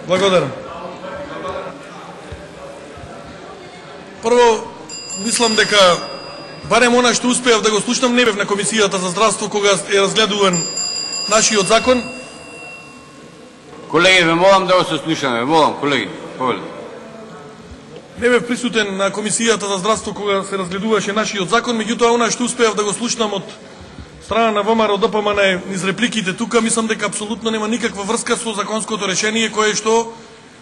Благодарам. Прво, мислам дека барем она што успеав да го слушнам, не бев на Комисијата за здравство кога е разгледуван нашиот закон. Колеги, ве молам да го се слушаме, молам, колеги, повеле. Не бев присутен на Комисијата за здравство кога се разгледуваше нашиот закон, меѓутоа она што успеав да го слушнам од страна на ВМРО ДПМН низ репликите тука, мислам дека апсолутно нема никаква врска со законското решение кое што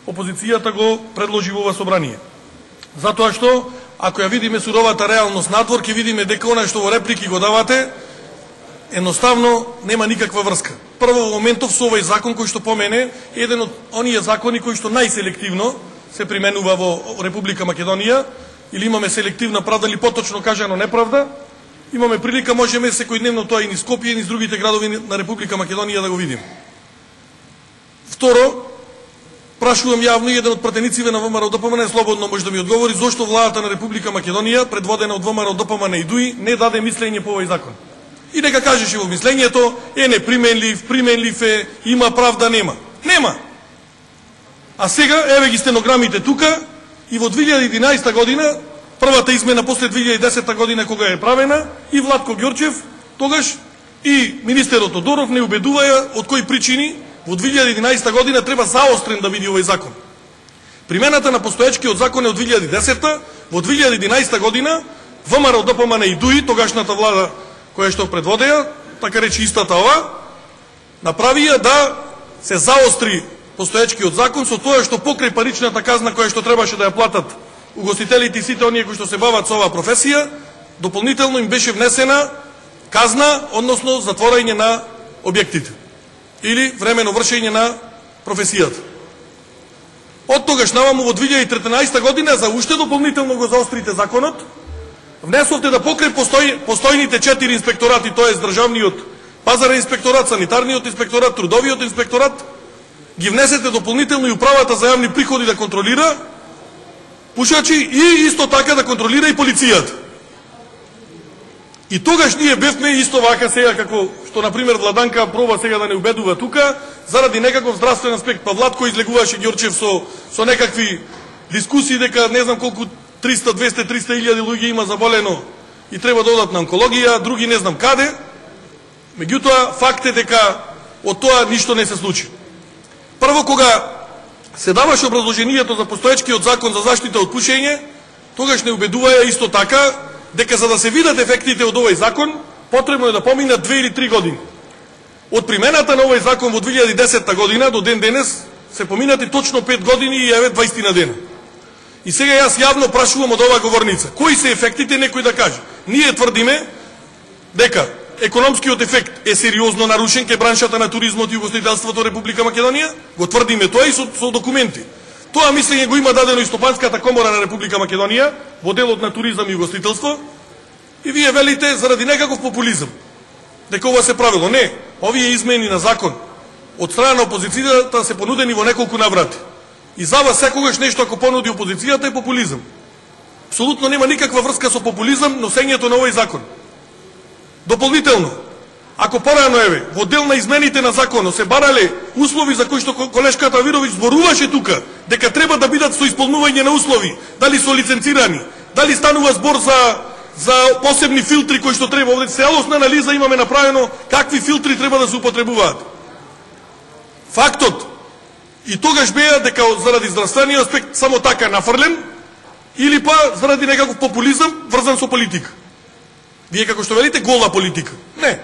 опозицијата го предложи во ова собрание. Затоа што, ако ја видиме суровата реалност надвор, ќе видиме дека она што во реплики го давате, едноставно нема никаква врска. Прво, во моментов со овој закон кој што помене, еден од оние закони кои што најселективно се применува во Република Македонија, или имаме селективна правда, или поточно кажано неправда, имаме прилика, можеме секојдневно тоа и низ Скопје, и низ другите градови на Република Македонија да го видиме. Второ, прашувам јавно и еден од пратениците на ВМРО ДПМН слободно може да ми одговори зошто владата на Република Македонија, предводена од ВМРО ДПМН и ДУИ, не даде мислење по овој закон. И дека кажеше во мислењето, неприменлив, применлив е, има правда, нема. Нема. А сега, еве ги стенограмите тука, и во 2011 година, првата измена после 2010 година кога е правена, и Владко Ѓорчев, тогаш, и министерот Тодоров не убедуваја од кои причини во 2011 година треба заострен да биде овој закон. Примената на постоечкиот закон е од 2010, во 2011 година ВМРО ДПМН и ДУИ, тогашната влада која што предводеја, така речи истата ова, направија да се заостри постоечкиот закон со тоа што покрај паричната казна која што требаше да ја платат угостителите и сите оние кои што се бават со оваа професија, дополнително им беше внесена казна, односно затворање на објектите или времено вршење на професијата. Од тогаш наваму во 2013 година за уште дополнително го заострите законот, внесовте да покрај постојните 4 инспекторати, тоа е државниот пазарен инспекторат, санитарниот инспекторат, трудовиот инспекторат, ги внесете дополнително и управата за јавни приходи да контролира пушачи и исто така да контролира и полицијата. И тогаш ние бевме исто вака сега како што например Владанка проба сега да не убедува тука заради некаков здравствен аспект, па Владко излегуваше Ѓорчев со некакви дискусии дека не знам колку 300, 200, 300 илјади луѓе има заболено и треба да одат на онкологија, други не знам каде. Меѓутоа факт е дека од тоа ништо не се случи. Прво кога се даваше образложението за постоечкиот закон за заштита од пушење, тогаш не убедуваја исто така дека за да се видат ефектите од овој закон, потребно е да поминат 2 или 3 години. Од примената на овој закон во 2010 година до ден денес се поминати точно 5 години и еве 20 на дена. И сега јас јавно прашувам од оваа говорница, кои се ефектите, некој да каже. Ние тврдиме дека економскиот ефект е сериозно нарушен ке браншата на туризмот и угостителството Република Македонија, го тврдиме тоа и со документи. Тоа мислење го има дадено и Стопанската комора на Република Македонија во делот на туризам и угостителство. И вие велите заради некаков популизам дека ова се правило. Не, овие измени на закон од страна на опозицијата се понудени во неколку наврати. И за вас секогаш нешто ако понуди опозицијата е популизам. Апсолутно нема никаква врска со популизам носењето на овој закон. Дополнително, ако порано еве, во дел на измените на законот се барале услови за кои што колешката Авировиќ зборуваше тука, дека треба да бидат со исполнување на услови, дали со лиценцирани, дали станува збор за посебни филтри кои што треба, овде целосна анализа имаме направено какви филтри треба да се употребуваат. Фактот, и тогаш беа дека заради здравствениот аспект само така нафрлен, или па заради некаков популизам врзан со политика. Вие како што велите гола политика. Не.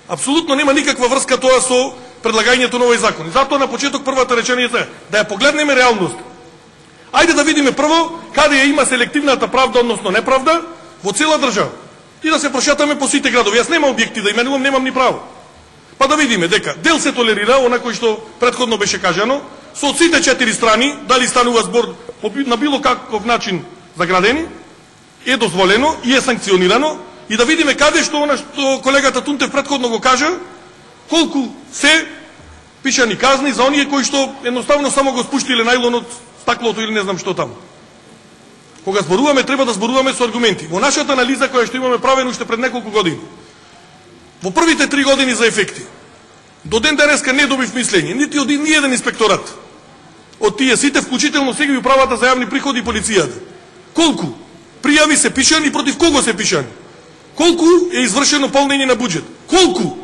Апсолутно нема никаква врска тоа со предлагањето на овој закон. И затоа на почеток првата реченица е да ја погледнеме реалност. Ајде да видиме прво каде ја има селективната правда, односно неправда во цела држава. И да се прошетаме по сите градови. Јас немам објекти да именувам, немам ни право. Па да видиме дека дел се толерира, онако што претходно беше кажано, со од сите 4 страни, дали станува збор на било каков начин заградени, е дозволено и е санкционирано. И да видиме каде што она што колегата Тунтев претходно го кажа, колку се пишани казни за оние кои што едноставно само го спуштиле најлонот, стаклото или не знам што таму. Кога зборуваме, треба да зборуваме со аргументи. Во нашата анализа која што имаме правено уште пред неколку години, во првите 3 години за ефекти, до ден денеска не добив мислење, нити од ни еден инспекторат. од тие сите, вклучително сега и управата за јавни приходи и полицијата? Колку пријави се пишани, против кого се пишани? Колку е извршено полнење на буџет? Колку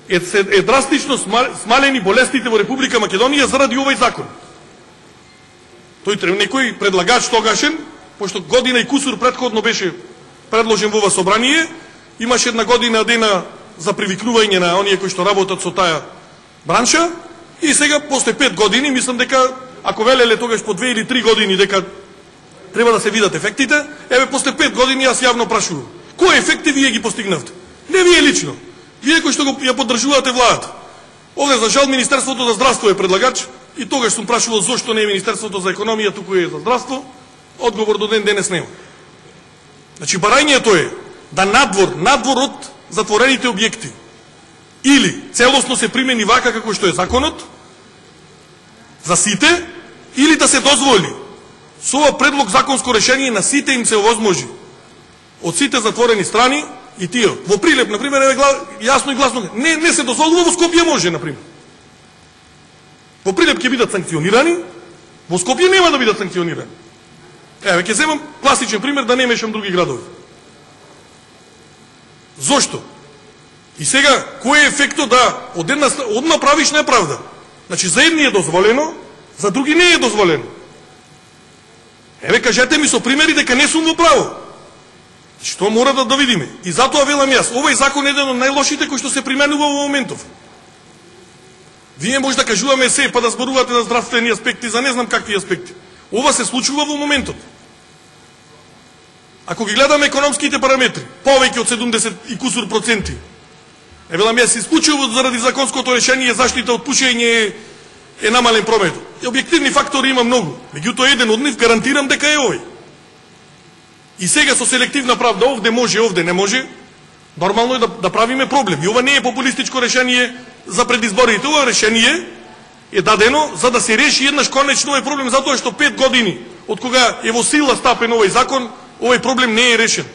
е драстично смалени болестите во Република Македонија заради овој закон? Тој треба некој предлагач тогашен, пошто година и кусур претходно беше предложен во ова собрание, имаше една година дена за привикнување на оние кои што работат со таа бранша, и сега после 5 години, мислам дека ако велеле тогаш по 2 или 3 години дека треба да се видат ефектите, еве после 5 години јас јавно прашувам. Кои ефекти вие ги постигнавте? Не вие лично. Вие кои што ја поддржувате владата. Овде за жал Министерството за здравство е предлагач и тогаш сум прашувал зошто не е Министерството за економија, туку е за здравство. Одговор до ден денес нема. Значи барањето е да надвор од затворените објекти или целосно се примени вака како што е законот за сите, или да се дозволи со ова предлог законско решение на сите им се овозможи од сите затворени страни и тие. Во Прилеп, например, е јасно и гласно, не се дозволува, во Скопје може, например. Во Прилеп ќе бидат санкционирани, во Скопје нема да бидат санкционирани. Еве, ќе земам класичен пример, да не мешам други градови. Зошто? И сега, кој е ефектот да одна правиш неправда? Значи, за едни е дозволено, за други не е дозволено. Еве, кажете ми со примери дека не сум во право. Што мора да видиме? И затоа велам јас, овој закон е еден од најлошите кои што се применува во моментов. Вие може да кажуваме се, па да зборувате за здравствени аспекти, за не знам какви аспекти. Ова се случува во моментот. Ако ги гледаме економските параметри, повеќе од 70 и кусур проценти, велам јас, исклучиво заради законското решение заштита од пушење е намален прометот. И објективни фактори има многу. Меѓутоа еден од нив гарантирам дека е овој. И сега со селективна правда, овде може, овде не може, нормално е да правиме проблем. И ова не е популистичко решение за предизборите. Ова решение е дадено за да се реши еднаш конечно овој проблем, затоа што 5 години од кога е во сила стапен овој закон, овој проблем не е решен.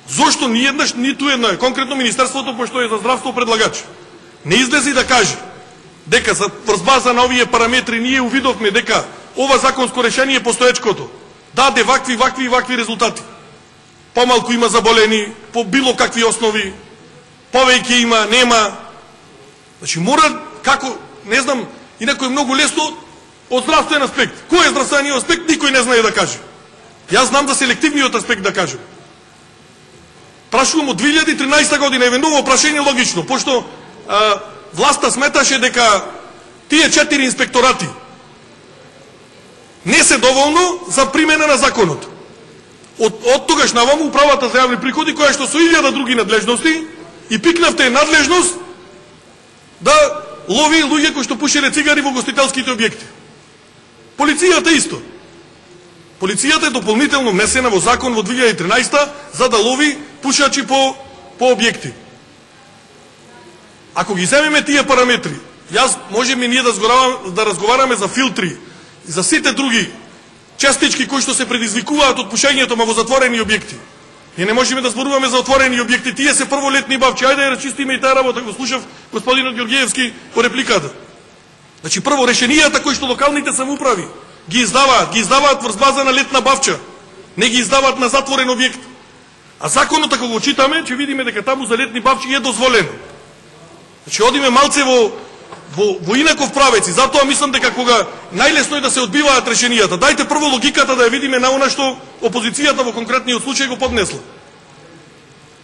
Зошто ни еднаш, ниту една, конкретно Министерството, пошто е за здравство предлагач, не излезе да каже дека врз база на овие параметри ние увидовме дека ова законско решение е постоечкото, даде вакви резултати. Помалку има заболени, по било какви основи, повеќе има, нема. Значи мора, како, не знам, инако е многу лесно од здравствен аспект. Кој е здравствениот аспект, никој не знае да каже. Јас знам за селективниот аспект да кажем. Прашувам од 2013 година, еве ново прашање логично, пошто власта сметаше дека тие 4 инспекторати не се доволно за примена на законот. Од тогаш наваму управата за јавни приходи, која што со 1000 други надлежности, и пикнавте надлежност да лови луѓе кои што пушеле цигари во гостителските објекти. Полицијата исто. Полицијата е дополнително внесена во закон во 2013 за да лови пушачи по објекти. Ако ги земеме тие параметри, јас можеме ние да разговараме за филтри и за сите други частички кои што се предизвикуваат од пушењето во затворени објекти. Ние не можеме да зборуваме за отворени објекти, тие се прво летни бавчи. Ајде да рачистиме и таа работа, го слушав господинот Ѓорѓиевски во репликата. Значи прво решенијата кои што локалните самоуправи ги издаваат врз база на летна бавча, не ги издаваат на затворен објект. А законот ако го читаме, ќе видиме дека таму за летни бавчи е дозволено. Значи одиме малце во инаков правец и затоа мислам дека кога најлесно е да се одбиваат решенијата, дајте прво логиката да ја видиме на она што опозицијата во конкретниот случај го поднесла.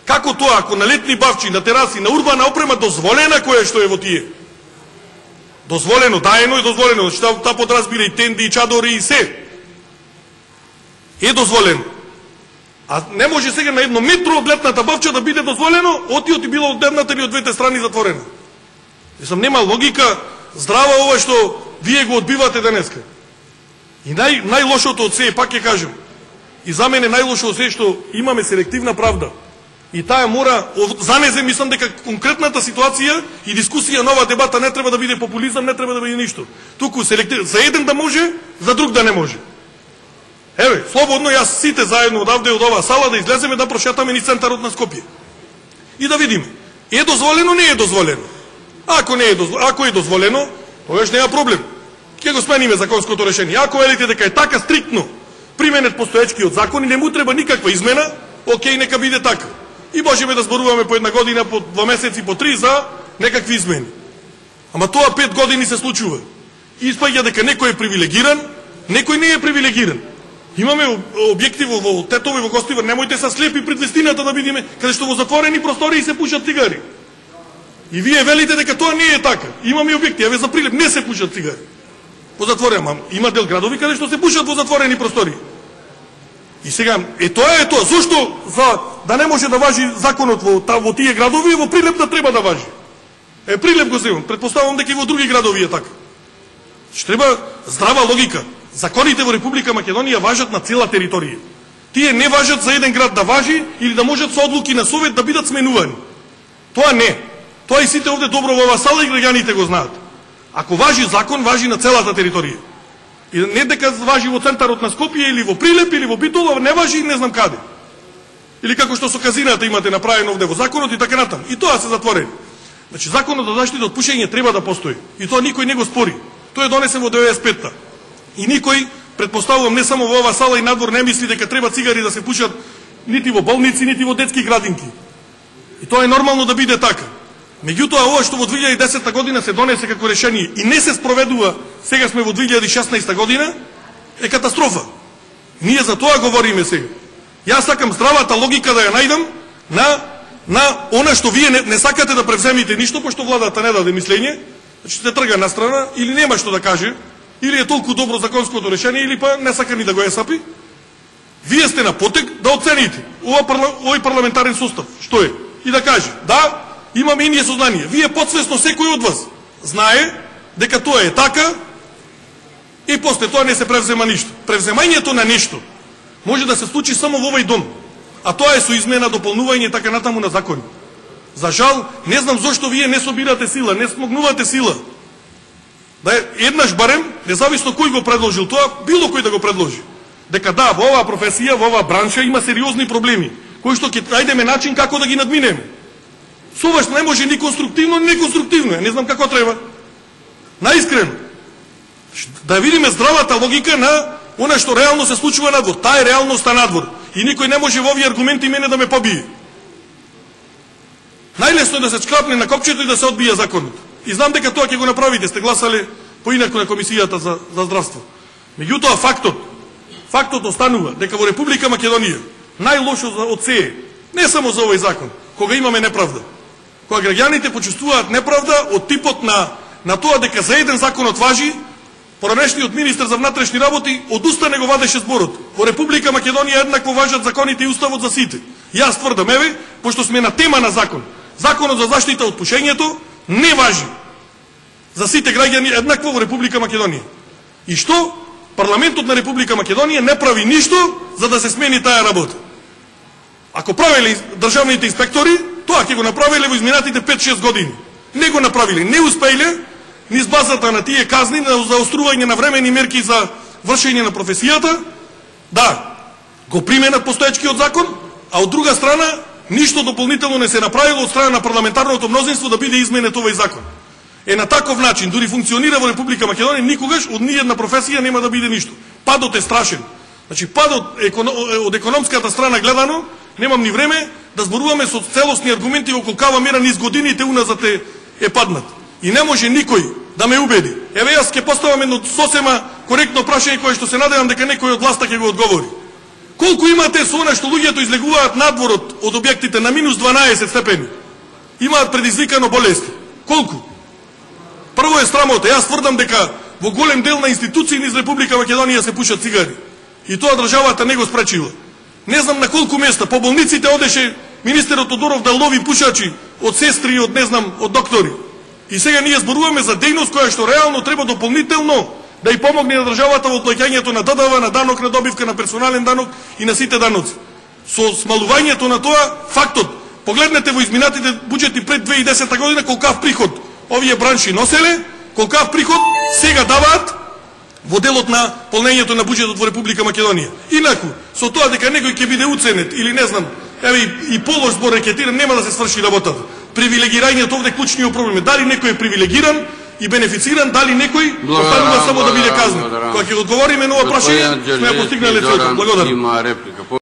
Како тоа, ако на летни бавчи, на тераси, на урбана опрема дозволена која што е во тие? Дозволено, даено и дозволено, значи таа подразбира и тенди, и чадори, и се. Е дозволено. А не може сега на 1 метро од летната бавча да биде дозволено, и било од едната или од двете страни затворено. Мислам, нема логика здрава ова што вие го одбивате денеска. И најлошото од се, пак ќе кажем, и за мене најлошо од се што имаме селективна правда. И таа мора, за незе мислам дека конкретната ситуација и дискусија, нова дебата не треба да биде популизам, не треба да биде ништо. Туку за еден да може, за друг да не може. Еве, слободно јас сите заедно одавде од оваа сала да излеземе да прошетаме низ центарот на Скопје. И да видиме, е дозволено, не е дозволено. Ако е дозволено, тогаш нема проблем. Ќе го смениме законското решение. Ако велите дека е така стриктно применет постоечкиот закон и не му треба никаква измена, окей, нека биде така. И можеме да зборуваме по една година, по 2 месеци, по 3 за некакви измени. Ама тоа 5 години се случува. Испаѓа дека некој е привилегиран, некој не е привилегиран. Имаме објекти во Тетово и во Гостивар, немојте са слепи пред вистината да видиме, каде што во затворени простории се пушат цигари. И вие велите дека тоа не е така. Имаме објекти, еве за Прилеп не се пушат цигари. Во затворени, има дел градови каде што се пушат во затворени простории. И сега, тоа е тоа. Зошто за да не може да важи законот во тие градови, во Прилеп да треба да важи? Прилеп го земам, предпоставам дека и во други градови е така. Што треба здрава логика. Законите во Република Македонија важат на цела територија. Тие не важат за еден град да важи или да можат со одлуки на совет да бидат сменувани. Тоа не. Тоа и сите овде добро во оваа сала и граѓаните го знаат. Ако важи закон, важи на целата територија. И не дека важи во центарот на Скопје или во Прилеп или во Битола, не важи не знам каде. Или како што со казината имате направено овде во законот и така натаму. И тоа се затворени. Значи законот за заштита од пушење треба да постои. И тоа никој не го спори. Тој е донесен во 95-та. И никој, предпоставувам не само во оваа сала и надвор, не мисли дека треба цигари да се пушат нити во болници, нити во детски градинки. И тоа е нормално да биде така. Меѓутоа, ова што во 2010 година се донесе како решение и не се спроведува, сега сме во 2016 година, е катастрофа. Ние за тоа говориме сега. Јас сакам здравата логика да ја најдам на она што вие не сакате да превземите ништо, пошто владата не даде мислење, значи се трга на страна, или нема што да каже, или е толку добро законското решение, или па не сака ни да го есапи. Вие сте на потек да оцените овој парламентарен сустав, што е, и да каже, да, имаме и ние сознание. Вие подсвесно секој од вас знае дека тоа е така и после тоа не се превзема ништо. Превземањето на нешто може да се случи само во овој дом, а тоа е со измена, дополнување и така натаму на закони. За жал, не знам зошто вие не собирате сила, не смогнувате сила. Да еднаш барем, независно кој го предложил тоа, било кој да го предложи. Дека да, во оваа професија, во оваа бранша има сериозни проблеми, кои што ќе најдеме начин како да ги надминеме. Соваш не може ни конструктивно, ни неконструктивно. Не знам како треба. Наискрено. Да видиме здравата логика на она што реално се случува надвор. Таа е реалноста надвор. И никој не може во овие аргументи мене да ме побие. Најлесно е да се чклапне на копчето и да се одбие законот. И знам дека тоа ќе го направите. Сте гласале поинаку на Комисијата за здравство. Меѓутоа фактот останува дека во Република Македонија најлошо од се, не само за овој закон, кога имаме неправда. Кога граѓаните почувствуваат неправда од типот на тоа дека за еден законот важи, поранешниот министер за внатрешни работи одустане го вадеше зборот. Во Република Македонија еднакво важат законите и уставот за сите. Јас тврдам, еве, пошто сме на тема на закон. Законот за заштита од пушењето не важи за сите граѓани еднакво во Република Македонија. И што? Парламентот на Република Македонија не прави ништо за да се смени таа работа. Ако правеле државните инспектори, тоа ќе го направиле во изминатите 5-6 години. Не го направиле, не успеиле низ базата на тие казни за заострување на времени мерки за вршење на професијата, да, го применат постоечкиот закон, а од друга страна ништо дополнително не се направило од страна на парламентарното мнозинство да биде изменет овој закон. На таков начин, дури функционира во Република Македонија, никогаш од ниедна професија нема да биде ништо. Падот е страшен. Значи, падот од економската страна гледано, немам ни време да зборуваме со целосни аргументи во колкава мера низ годините уназад е паднат. И не може никој да ме убеди. Еве јас ќе поставам едно сосема коректно прашање кое што се надевам дека некој од власта ќе го одговори. Колку имате со она што луѓето излегуваат надворот од објектите на минус 12 степени? Имаат предизвикано болести. Колку? Прво е срамота. Јас тврдам дека во голем дел на институции низ Република Македонија се пушат цигари. И тоа државата не го спречила. Не знам на колку места по болниците одеше министерот Тодоров да лови пушачи од сестри и од не знам од доктори. И сега ние зборуваме за дејност која што реално треба дополнително да и помогне на државата во плаќањето на ДДВ, на данок на добивка, на персонален данок и на сите даноци. Со смалувањето на тоа фактот, погледнете во изминатите буџети пред 2010 година колкав приход овие бранши носеле, колкав приход сега даваат во делот на полнењето на буџетот во Република Македонија. Инаку, со тоа дека некој ќе биде уценет или не знам, еве и полош збор рекетиран, нема да се сврши работата. Привилегирањето овде клучниот проблем е дали некој е привилегиран и бенефициран, дали некој останува само да биде казнен? Кога ќе одговориме на ова прашање, сме ја постигнале целта. Благодарам.